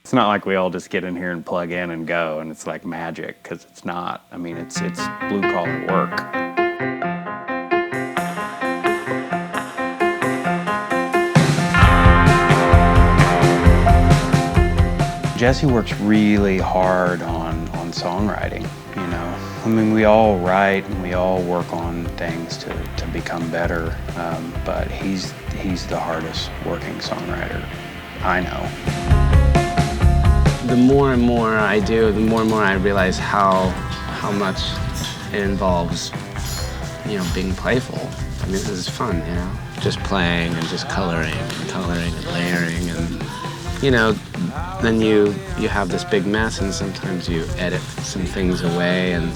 It's not like we all just get in here and plug in and go and it's like magic, because it's not. I mean, it's blue-collar work. Jesse works really hard on songwriting, you know. I mean, we all write and we all work on things to become better, but he's the hardest working songwriter I know. The more and more I do, the more and more I realize how much it involves, you know, being playful. I mean, this is fun, you know, just playing and just coloring and layering, and you know, then you have this big mess, and sometimes you edit some things away, and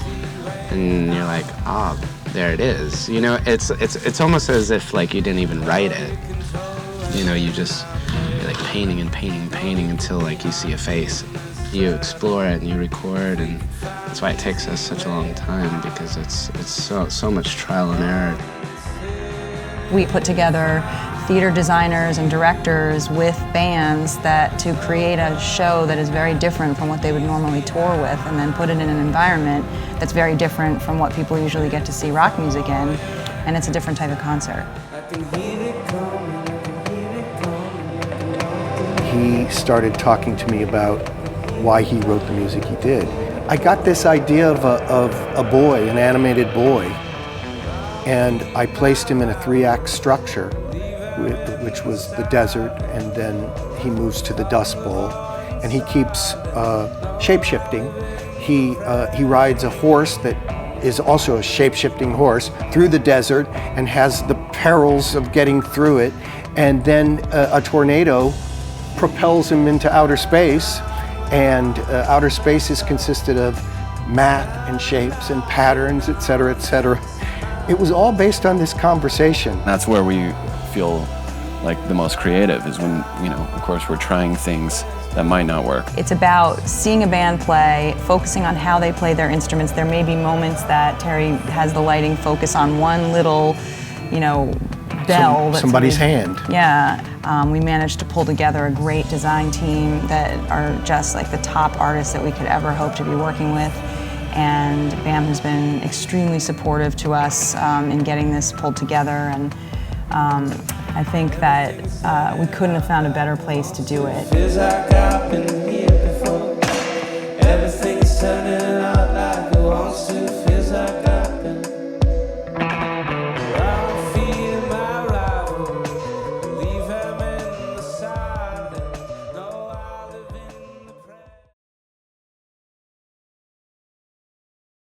you're like, ah, oh, there it is. You know, it's almost as if like you didn't even write it. You know, you're like painting and painting and painting until like you see a face. You explore it and you record, and that's why it takes us such a long time, because it's so much trial and error. We put together theater designers and directors with bands to create a show that is very different from what they would normally tour with, and then put it in an environment that's very different from what people usually get to see rock music in, and it's a different type of concert. He started talking to me about why he wrote the music he did. I got this idea of a boy, an animated boy, and I placed him in a 3-act structure, which was the desert, and then he moves to the Dust Bowl, and he keeps shape-shifting. He rides a horse that is also a shape-shifting horse through the desert and has the perils of getting through it, and then a tornado propels him into outer space, and outer space is consisted of math and shapes and patterns, et cetera, et cetera. It was all based on this conversation. That's where we feel like the most creative, is when, you know, of course we're trying things that might not work. It's about seeing a band play, focusing on how they play their instruments. There may be moments that Terry has the lighting focus on one little, you know, bell. Somebody's hand. Yeah. We managed to pull together a great design team that are just like the top artists that we could ever hope to be working with. And BAM has been extremely supportive to us in getting this pulled together. And I think that we couldn't have found a better place to do it.